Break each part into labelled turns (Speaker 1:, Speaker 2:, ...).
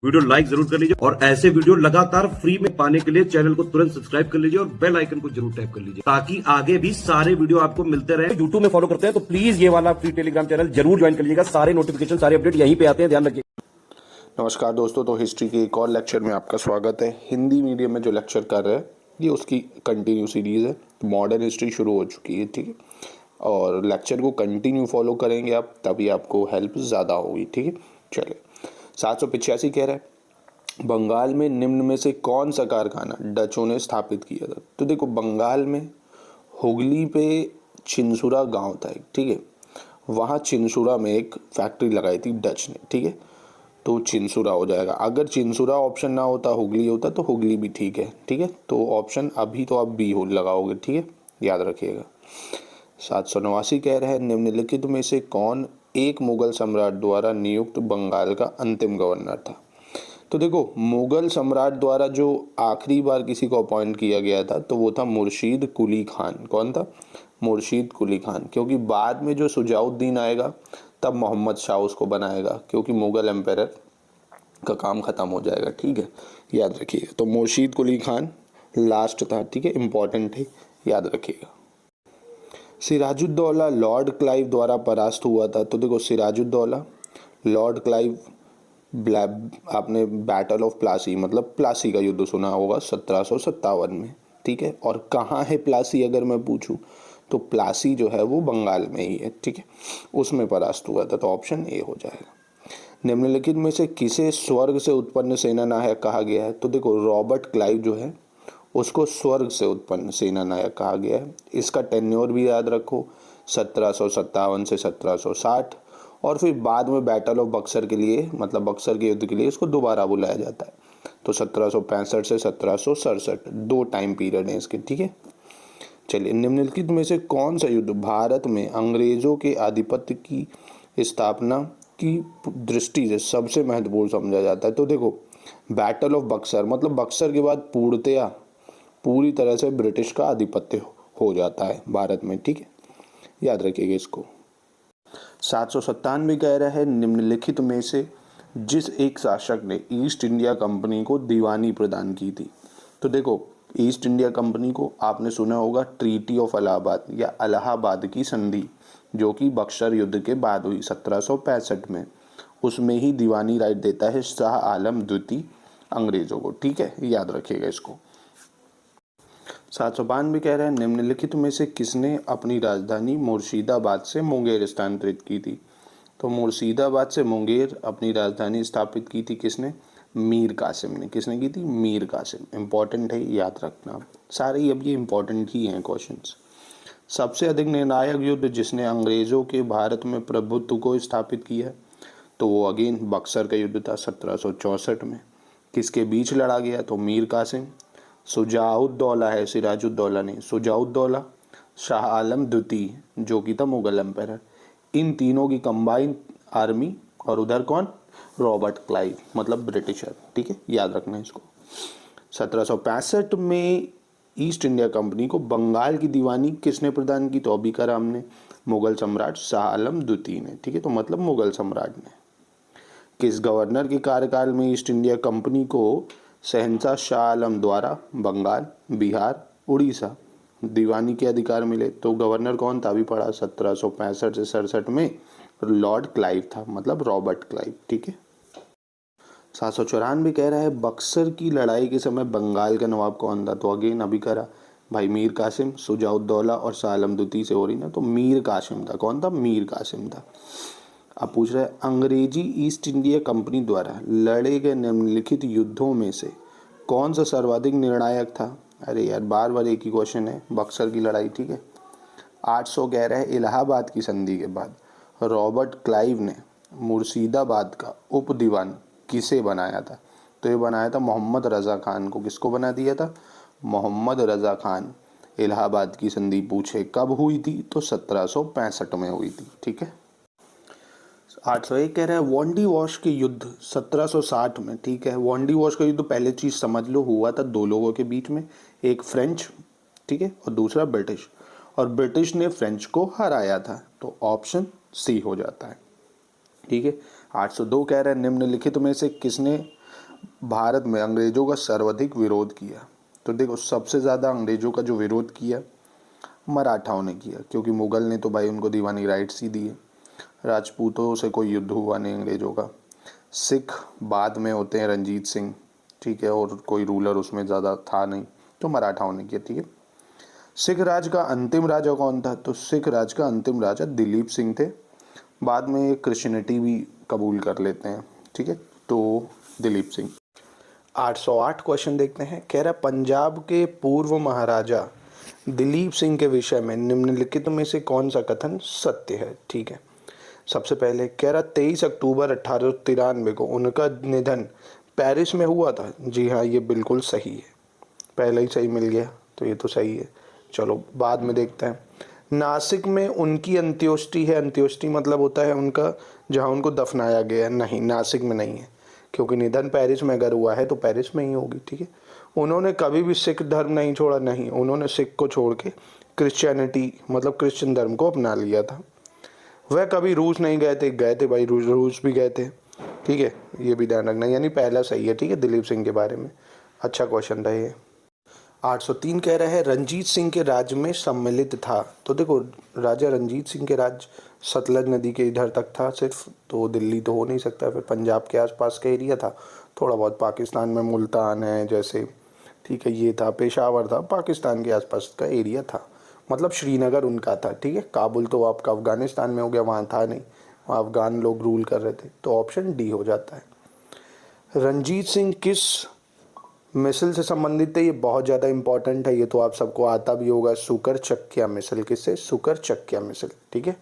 Speaker 1: Video like जरूर कर लीजिए और ऐसे वीडियो लगातार फ्री में पाने के लिए चैनल को तुरंत सब्सक्राइब कर लीजिए और बेल आइकन को जरूर टैप कर लीजिए ताकि आगे भी सारे वीडियो आपको मिलते रहे। यूट्यूब में फॉलो करते हैं तो प्लीज ये वाला फ्री टेलीग्राम चैनल जरूर ज्वाइन कर लीजिएगा। सारे नोटिफिकेशन सारे अपडेट यहीं पे आते हैं, ध्यान रखिए।
Speaker 2: नमस्कार दोस्तों, तो हिस्ट्री के एक और लेक्चर में आपका स्वागत है। हिंदी मीडियम में जो लेक्चर कर रहे हैं ये उसकी कंटिन्यू सीरीज़ है। मॉडर्न हिस्ट्री शुरू हो चुकी है, ठीक है, और लेक्चर को कंटिन्यू फॉलो करेंगे आप, तभी आपको हेल्प ज़्यादा होगी, ठीक है। चलिए, 785 कह रहा है बंगाल में निम्न में से कौन सा कारखाना डचों ने स्थापित किया था। तो देखो, बंगाल में हुगली पे चिंसुरा गांव था एक, ठीक है, वहाँ चिंसुरा में एक फैक्ट्री लगाई थी डच ने, ठीक है, तो चिंसुरा हो जाएगा। अगर चिंसुरा ऑप्शन ना होता, हुगली होता, तो हुगली भी ठीक है, ठीक है। तो ऑप्शन अभी तो आप बी हो लगाओगे, ठीक है, याद रखिएगा। 789 कह रहे हैं निम्नलिखित में से कौन एक मुगल सम्राट द्वारा नियुक्त बंगाल का अंतिम गवर्नर था। तो देखो, मुगल सम्राट द्वारा जो आखिरी बार किसी को अपॉइंट किया गया था तो वो था मुर्शीद कुली खान। कौन था? मुर्शीद कुली खान, क्योंकि बाद में जो सुजाउद्दीन आएगा तब मोहम्मद शाह उसको बनाएगा, क्योंकि मुगल एम्पायर का काम खत्म हो जाएगा, ठीक है, याद रखिएगा। तो मुर्शीद कुली खान लास्ट था, ठीक है, इंपॉर्टेंट है, याद रखिएगा। सिराजुद्दौला लॉर्ड क्लाइव द्वारा परास्त हुआ था। तो देखो, सिराजुद्दौला लॉर्ड क्लाइव, आपने बैटल ऑफ प्लासी मतलब प्लासी का युद्ध सुना होगा 1757 में, ठीक है। और कहाँ है प्लासी अगर मैं पूछूं तो प्लासी जो है वो बंगाल में ही है, ठीक है, उसमें परास्त हुआ था। तो ऑप्शन ए हो जाएगा। निम्नलिखित में से किसे स्वर्ग से उत्पन्न सेना नायक कहा गया है। तो देखो, रॉबर्ट क्लाइव जो है उसको स्वर्ग से उत्पन्न सेना नायक कहा गया है। इसका टेन्योर भी याद रखो, 1757 से 1760, और फिर बाद में बैटल ऑफ बक्सर के लिए, मतलब बक्सर के युद्ध के लिए इसको दोबारा बुलाया जाता है। तो 1765 से 1767 दो टाइम पीरियड है इसके, ठीक है। चलिए, निम्नलिखित में से कौन सा युद्ध भारत में अंग्रेजों के आधिपत्य की स्थापना की दृष्टि से सबसे महत्वपूर्ण समझा जाता है। तो देखो, बैटल ऑफ बक्सर मतलब बक्सर के बाद पूर्णतया पूरी तरह से ब्रिटिश का आधिपत्य हो जाता है भारत में, ठीक है, याद रखिएगा इसको। 797 कह रहा है निम्नलिखित में से जिस एक शासक ने ईस्ट इंडिया कंपनी को दीवानी प्रदान की थी। तो देखो, ईस्ट इंडिया कंपनी को आपने सुना होगा ट्रीटी ऑफ इलाहाबाद या इलाहाबाद की संधि, जो कि बक्सर युद्ध के बाद हुई 1765 में, उसमें ही दीवानी राइट देता है शाह आलम द्वितीय अंग्रेजों को, ठीक है, याद रखिएगा इसको। 792 कह रहे हैं निम्नलिखित में से किसने अपनी राजधानी मुर्शिदाबाद से मुंगेर स्थानांतरित की थी। तो मुर्शिदाबाद से मुंगेर अपनी राजधानी स्थापित की थी किसने? मीर कासिम ने। किसने की थी? मीर कासिम। इंपॉर्टेंट है, याद रखना, सारे ही अब ये इंपॉर्टेंट ही हैं क्वेश्चंस। सबसे अधिक निर्णायक युद्ध जिसने अंग्रेजों के भारत में प्रभुत्व को स्थापित किया तो वो अगेन बक्सर का युद्ध था 1764 में। किसके बीच लड़ा गया? तो मीर कासिम, सुजाउद्दौला है, सिराजुद्दौला नहीं, सुजाउद्दौला, शाह आलम द्वितीय जो कि था मुगल एम्पायर, इन तीनों की कंबाइंड आर्मी, और उधर कौन? रॉबर्ट क्लाइव मतलब ब्रिटिशर, ठीक है, याद रखना इसको। 1765 में ईस्ट इंडिया कंपनी को बंगाल की दीवानी किसने प्रदान की? तो अभी करा हमने, मुगल सम्राट शाह आलम द्वितीय ने, ठीक है, तो मतलब मुगल सम्राट ने। किस गवर्नर के कार्यकाल में ईस्ट इंडिया कंपनी को शहंशाह शाह आलम द्वारा बंगाल, बिहार, उड़ीसा दीवानी के अधिकार मिले? तो गवर्नर कौन था? अभी पढ़ा, 1765 से 67 में लॉर्ड क्लाइव था, मतलब रॉबर्ट क्लाइव, ठीक है। 794 कह रहा है बक्सर की लड़ाई के समय बंगाल का नवाब कौन था? तो अगेन अभी करा भाई, मीर कासिम, सुजाउद्दौला और शाह आलम द्वितीय से हो रही ना, तो मीर कासिम था। कौन था? मीर कासिम था। अब पूछ रहा है अंग्रेजी ईस्ट इंडिया कंपनी द्वारा लड़े गए निम्नलिखित युद्धों में से कौन सा सर्वाधिक निर्णायक था? अरे यार, बार बार एक ही क्वेश्चन है, बक्सर की लड़ाई, ठीक है। 800 कह रहा है इलाहाबाद की संधि के बाद रॉबर्ट क्लाइव ने मुर्शिदाबाद का उप दीवान किसे बनाया था? तो ये बनाया था मोहम्मद रज़ा खान को। किसको बना दिया था? मोहम्मद रज़ा खान। इलाहाबाद की संधि पूछे कब हुई थी? तो 1765 में हुई थी, ठीक है। 801 कह रहा है वॉन्डी वॉश के युद्ध 1760 में, ठीक है। वॉन्डी वॉश का युद्ध पहले चीज समझ लो, हुआ था दो लोगों के बीच में, एक फ्रेंच, ठीक है, और दूसरा ब्रिटिश, और ब्रिटिश ने फ्रेंच को हराया था। तो ऑप्शन सी हो जाता है, ठीक है। 802 कह रहा है निम्नलिखित में से किसने भारत में अंग्रेजों का सर्वाधिक विरोध किया? तो देखो, सबसे ज़्यादा अंग्रेजों का जो विरोध किया मराठाओं ने किया, क्योंकि मुगल ने तो भाई उनको दीवानी राइट्स ही दिए। राजपूतों से कोई युद्ध हुआ नहीं अंग्रेजों का। सिख बाद में होते हैं रंजीत सिंह, ठीक है, और कोई रूलर उसमें ज़्यादा था नहीं, तो मराठाओं ने किया, ठीक है। सिख राज का अंतिम राजा कौन था? तो सिख राज का अंतिम राजा दिलीप सिंह थे। बाद में क्रिश्चियनिटी भी कबूल कर लेते हैं, ठीक है, तो दिलीप सिंह। 808 क्वेश्चन देखते हैं। कह रहा पंजाब के पूर्व महाराजा दिलीप सिंह के विषय में निम्नलिखित में से कौन सा कथन सत्य है? ठीक है, सबसे पहले कह रहा 23 अक्टूबर 1893 को उनका निधन पेरिस में हुआ था। जी हाँ, ये बिल्कुल सही है, पहले ही सही मिल गया, तो ये तो सही है। चलो बाद में देखते हैं। नासिक में उनकी अंत्योष्टि है। अंत्योष्टि मतलब होता है उनका जहाँ उनको दफनाया गया है। नहीं, नासिक में नहीं है, क्योंकि निधन पेरिस में अगर हुआ है तो पेरिस में ही होगी, ठीक है। उन्होंने कभी भी सिख धर्म नहीं छोड़ा, नहीं, उन्होंने सिख को छोड़ के क्रिश्चियनिटी मतलब क्रिश्चियन धर्म को अपना लिया था। वह कभी रूस नहीं गए थे भाई, रूस भी गए थे, ठीक है, ये भी ध्यान रखना, यानी पहला सही है, ठीक है, दिलीप सिंह के बारे में। अच्छा क्वेश्चन था ये। 803 कह रहा है रंजीत सिंह के राज्य में सम्मिलित था। तो देखो, राजा रंजीत सिंह के राज्य सतलज नदी के इधर तक था सिर्फ, तो दिल्ली तो हो नहीं सकता, फिर पंजाब के आसपास का एरिया था, थोड़ा बहुत पाकिस्तान में मुल्तान है जैसे, ठीक है, ये था, पेशावर था, पाकिस्तान के आसपास का एरिया था, मतलब श्रीनगर उनका था, ठीक है। काबुल तो आपका अफगानिस्तान में हो गया, वहाँ था नहीं, वहाँ अफगान लोग रूल कर रहे थे, तो ऑप्शन डी हो जाता है। रंजीत सिंह किस मिसल से संबंधित है? ये बहुत ज़्यादा इंपॉर्टेंट है, ये तो आप सबको आता भी होगा। सुकर चक्किया मिसल, किससे? सुकर चक्किया मिसल, ठीक है,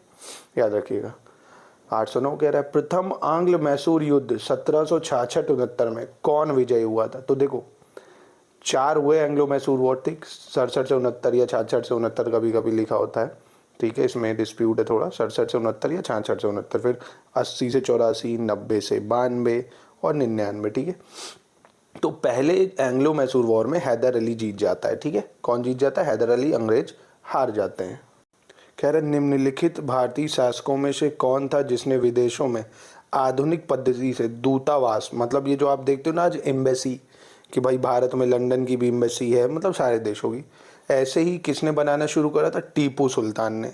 Speaker 2: याद रखिएगा। 809 कह रहा है प्रथम आंग्ल मैसूर युद्ध 1766-69 में कौन विजयी हुआ था? तो देखो, 4 हुए एंग्लो मैसूर वॉर, ठीक, 67 से 69 या 66 से 69 कभी कभी लिखा होता है, ठीक है, इसमें डिस्प्यूट है थोड़ा, 67 से 69 या 66 से 69, फिर 80 से 84, 90 से 92 और 99, ठीक है। तो पहले एंग्लो मैसूर वॉर में हैदर अली जीत जाता है, ठीक है। कौन जीत जाता है? हैदर अली, अंग्रेज हार जाते हैं। कह रहे निम्नलिखित भारतीय शासकों में से कौन था जिसने विदेशों में आधुनिक पद्धति से दूतावास, मतलब ये जो आप देखते हो ना आज एम्बेसी, कि भाई भारत में लंदन की भी एम्बेसी है, मतलब सारे देशों की, ऐसे ही किसने बनाना शुरू करा था? टीपू सुल्तान ने।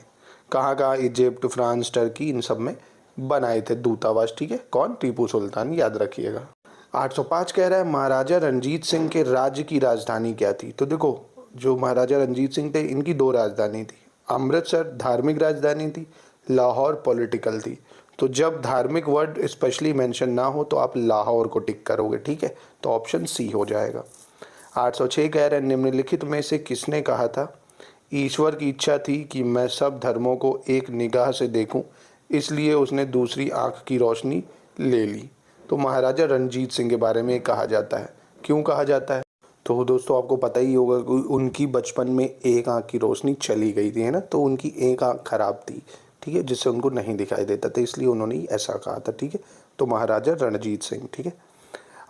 Speaker 2: कहाँ कहाँ? इजिप्ट, फ्रांस, टर्की, इन सब में बनाए थे दूतावास, ठीक है। कौन? टीपू सुल्तान, याद रखिएगा। 805 कह रहा है महाराजा रंजीत सिंह के राज्य की राजधानी क्या थी? तो देखो, जो महाराजा रंजीत सिंह थे इनकी 2 राजधानी थी। अमृतसर धार्मिक राजधानी थी, लाहौर पॉलिटिकल थी। तो जब धार्मिक वर्ड स्पेशली मेंशन ना हो तो आप लाहौर को टिक करोगे, ठीक है, तो ऑप्शन सी हो जाएगा। 806 कह रहे हैं निम्नलिखित में से किसने कहा था ईश्वर की इच्छा थी कि मैं सब धर्मों को एक निगाह से देखूं, इसलिए उसने दूसरी आंख की रोशनी ले ली? तो महाराजा रंजीत सिंह के बारे में कहा जाता है। क्यों कहा जाता है? तो दोस्तों आपको पता ही होगा कि उनकी बचपन में एक आंख की रोशनी चली गई थी, है ना, तो उनकी एक आंख खराब थी, ठीक है, जिससे उनको नहीं दिखाई देता था, इसलिए उन्होंने ऐसा कहा था, ठीक है। तो महाराजा रणजीत सिंह, ठीक है।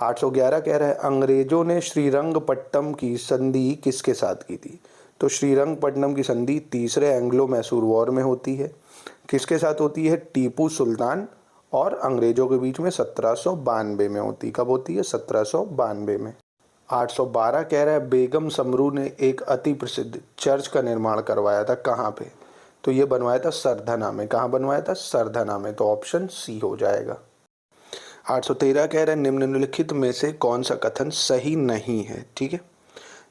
Speaker 2: 811 कह रहा है अंग्रेजों ने श्रीरंगपट्टम की संधि किसके साथ की थी? तो श्रीरंगपट्टनम की संधि तीसरे एंग्लो मैसूर वॉर में होती है। किसके साथ होती है? टीपू सुल्तान और अंग्रेजों के बीच में 1792 में होती। कब होती है? 1792 में। 812 कह रहा है बेगम समरू ने एक अति प्रसिद्ध चर्च का निर्माण करवाया था, कहाँ पे? तो ये बनवाया था सरधना में। कहाँ बनवाया था? सरधना में, तो ऑप्शन सी हो जाएगा। 813 कह रहा है निम्नलिखित में से कौन सा कथन सही नहीं है? ठीक है,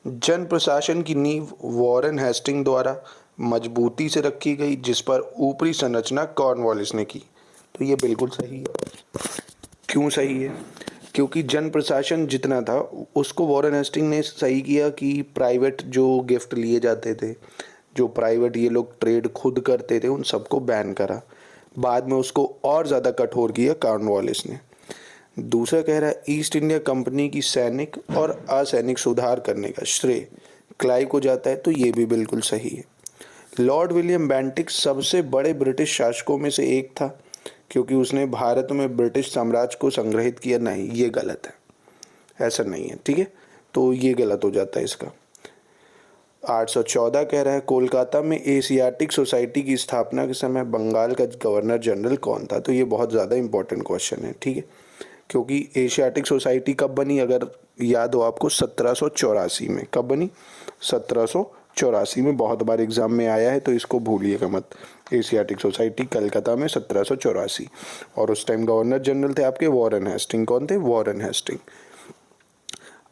Speaker 2: जन प्रशासन की नींव वॉरेन हेस्टिंग द्वारा मजबूती से रखी गई, जिस पर ऊपरी संरचना कॉर्नवालिस ने की। तो ये बिल्कुल सही है। क्यों सही है? क्योंकि जन प्रशासन जितना था उसको वॉरेन हेस्टिंग ने सही किया कि प्राइवेट जो गिफ्ट लिए जाते थे, जो प्राइवेट ये लोग ट्रेड खुद करते थे, उन सबको बैन करा। बाद में उसको और ज़्यादा कठोर किया कॉर्नवालिस ने। दूसरा कह रहा है ईस्ट इंडिया कंपनी की सैनिक और असैनिक सुधार करने का श्रेय क्लाइव को जाता है। तो ये भी बिल्कुल सही है। लॉर्ड विलियम बेंटिक सबसे बड़े ब्रिटिश शासकों में से एक था क्योंकि उसने भारत में ब्रिटिश साम्राज्य को संग्रहित किया। नहीं, ये गलत है, ऐसा नहीं है, ठीक है, तो ये गलत हो जाता है इसका। 814 कह रहा है कोलकाता में एशियाटिक सोसाइटी की स्थापना के समय बंगाल का गवर्नर जनरल कौन था? तो ये बहुत ज़्यादा इंपॉर्टेंट क्वेश्चन है, ठीक है। क्योंकि एशियाटिक सोसाइटी कब बनी, अगर याद हो आपको, 1784 में। कब बनी? 1784 में। बहुत बार एग्जाम में आया है तो इसको भूलिएगा मत। एशियाटिक सोसाइटी कलकत्ता में 1784। और उस टाइम गवर्नर जनरल थे आपके वॉरेन हेस्टिंग। कौन थे? Warren Hasting.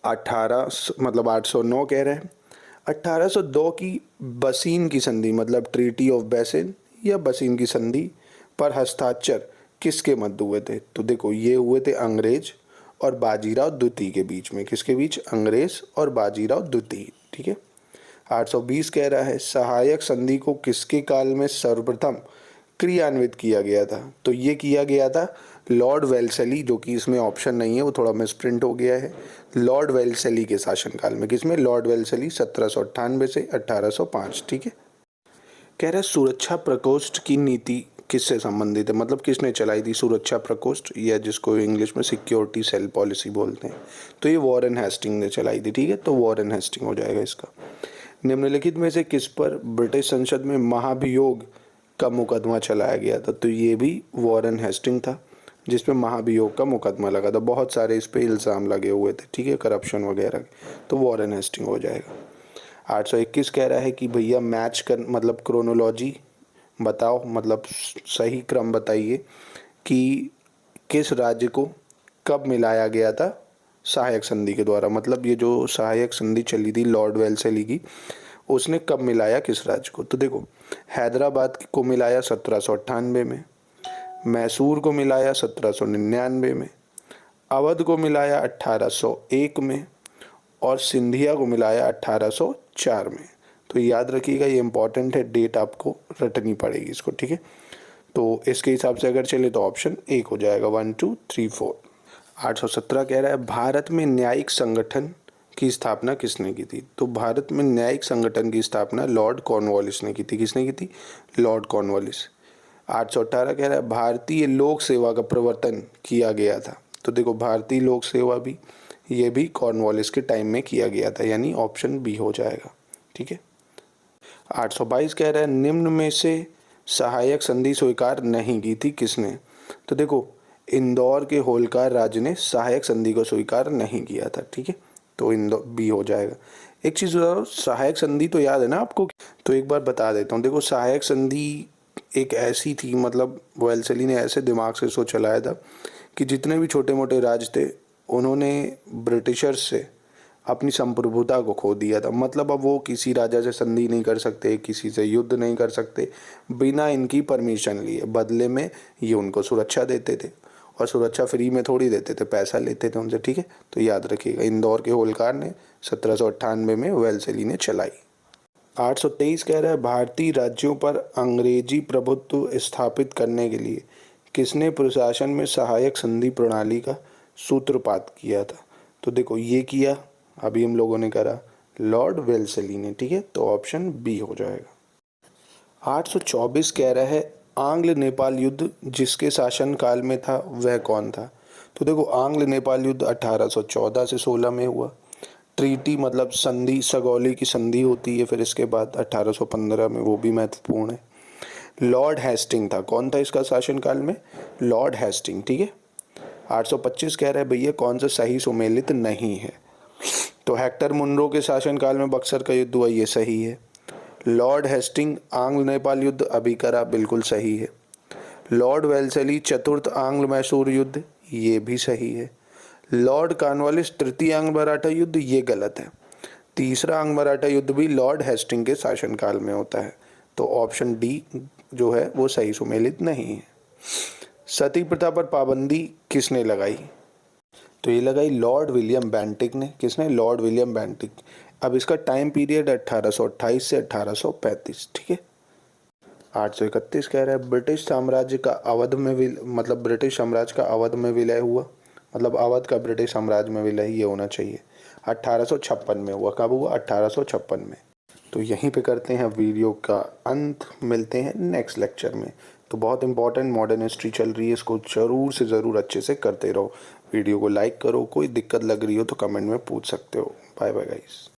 Speaker 2: 809 कह रहे हैं। 1802 की बसीन की संधि मतलब ट्रीटी ऑफ बेसिन या बसीन की संधि पर हस्ताक्षर किसके मध्य हुए थे? तो देखो ये हुए थे अंग्रेज और बाजीराव द्वितीय के बीच में। किसके बीच? अंग्रेज और बाजीराव द्वितीय। ठीक है। 820 कह रहा है सहायक संधि को किसके काल में सर्वप्रथम क्रियान्वित किया गया था? तो ये किया गया था लॉर्ड वेल्सली, जो कि इसमें ऑप्शन नहीं है, वो थोड़ा मिसप्रिंट हो गया है। लॉर्ड वेल्सली के शासनकाल में। किसमें? लॉर्ड वेल्सली 1798 से 1805। ठीक है। कह रहा है सुरक्षा प्रकोष्ठ की नीति किससे संबंधित है, मतलब किसने चलाई थी सुरक्षा प्रकोष्ठ, या जिसको इंग्लिश में सिक्योरिटी सेल पॉलिसी बोलते हैं? तो ये वॉरेन हेस्टिंग ने चलाई थी। ठीक है, तो वॉरेन हेस्टिंग हो जाएगा इसका। निम्नलिखित में से किस पर ब्रिटिश संसद में महाभियोग का मुकदमा चलाया गया था? तो ये भी वॉरेन हेस्टिंग था जिसपे महाभियोग का मुकदमा लगा था। बहुत सारे इस पे इल्ज़ाम लगे हुए थे। ठीक है, करप्शन वगैरह के। तो वॉरेन हेस्टिंग हो जाएगा। 821 कह रहा है कि भैया मैच कर मतलब क्रोनोलॉजी बताओ, मतलब सही क्रम बताइए कि किस राज्य को कब मिलाया गया था सहायक संधि के द्वारा। मतलब ये जो सहायक संधि चली थी लॉर्ड वेल्सली की, उसने कब मिलाया किस राज्य को? तो देखो हैदराबाद को मिलाया 1798 में, मैसूर को मिलाया 1799 में, अवध को मिलाया 1801 में और सिंधिया को मिलाया 1804 में। तो याद रखिएगा, ये इंपॉर्टेंट है, डेट आपको रटनी पड़ेगी इसको। ठीक है, तो इसके हिसाब से अगर चले तो ऑप्शन 1 हो जाएगा, 1 2 3 4। 817 कह रहा है भारत में न्यायिक संगठन की स्थापना किसने की थी? तो भारत में न्यायिक संगठन की स्थापना लॉर्ड कॉर्नवालिस ने की थी। किसने की थी? Lord Cornwallis. 818 कह रहा है भारतीय लोक सेवा का प्रवर्तन किया गया था। तो देखो भारतीय लोक सेवा भी, ये भी कॉर्नवालिस के टाइम में किया गया था, यानी ऑप्शन बी हो जाएगा। ठीक है। 822 कह रहा है निम्न में से सहायक संधि स्वीकार नहीं की थी किसने? तो देखो इंदौर के होलकार राज्य ने सहायक संधि को स्वीकार नहीं किया था। ठीक है, तो इंदौर बी हो जाएगा। एक चीज़ बताओ, सहायक संधि तो याद है ना आपको? तो एक बार बता देता हूँ। देखो सहायक संधि एक ऐसी थी, मतलब वेल्सली ने ऐसे दिमाग से सोच चलाया था कि जितने भी छोटे मोटे राज्य थे उन्होंने ब्रिटिशर्स से अपनी संप्रभुता को खो दिया था। मतलब अब वो किसी राजा से संधि नहीं कर सकते, किसी से युद्ध नहीं कर सकते बिना इनकी परमिशन लिए। बदले में ये उनको सुरक्षा देते थे, और सुरक्षा फ्री में थोड़ी देते थे, पैसा लेते थे उनसे। ठीक है, तो याद रखिएगा इंदौर के होलकार ने 1798 में वेल्सली ने चलाई। 823 कह रहा है भारतीय राज्यों पर अंग्रेजी प्रभुत्व स्थापित करने के लिए किसने प्रशासन में सहायक संधि प्रणाली का सूत्रपात किया था? तो देखो ये किया अभी हम लोगों ने करा लॉर्ड वेल्सली ने। ठीक है, तो ऑप्शन बी हो जाएगा। 824 कह रहा है आंग्ल नेपाल युद्ध जिसके शासन काल में था वह कौन था? तो देखो आंग्ल नेपाल युद्ध 1814 से 16 में हुआ। ट्रीटी मतलब संधि, सगौली की संधि होती है फिर इसके बाद 1815 में, वो भी महत्वपूर्ण है। लॉर्ड हेस्टिंग था। कौन था इसका शासनकाल में? Lord Hastings. ठीक है। 825 कह रहा है भैया कौन सा सही सुमेलित नहीं है? तो हेक्टर मुनरो के शासनकाल में बक्सर का युद्ध हुआ, ये सही है। लॉर्ड हेस्टिंग आंग्ल नेपाल युद्ध अभी करा, बिल्कुल सही है। लॉर्ड वेल्सली चतुर्थ आंग्ल मैसूर युद्ध, ये भी सही है। लॉर्ड कॉर्नवालिस तृतीय आंग्ल मराठा युद्ध, ये गलत है। तीसरा आंग्ल मराठा युद्ध भी लॉर्ड हेस्टिंग के शासनकाल में होता है, तो ऑप्शन डी जो है वो सही सुमेलित नहीं है। सती प्रथा पर पाबंदी किसने लगाई? तो ये लगाई लॉर्ड विलियम बेंटिक ने। किसने? Lord William Bentinck. अब इसका टाइम पीरियड 1828 से 1835। ठीक है। 831 कह रहा है ब्रिटिश साम्राज्य का अवध में मतलब ब्रिटिश साम्राज्य का अवध में विलय हुआ, मतलब अवध का ब्रिटिश साम्राज्य में विलय ये होना चाहिए। 1856 में हुआ। कब हुआ? 1856 में। तो यहीं पे करते हैं वीडियो का अंत, मिलते हैं नेक्स्ट लेक्चर में। तो बहुत इंपॉर्टेंट मॉडर्न हिस्ट्री चल रही है, इसको ज़रूर से ज़रूर अच्छे से करते रहो। वीडियो को लाइक करो, कोई दिक्कत लग रही हो तो कमेंट में पूछ सकते हो। Bye bye guys.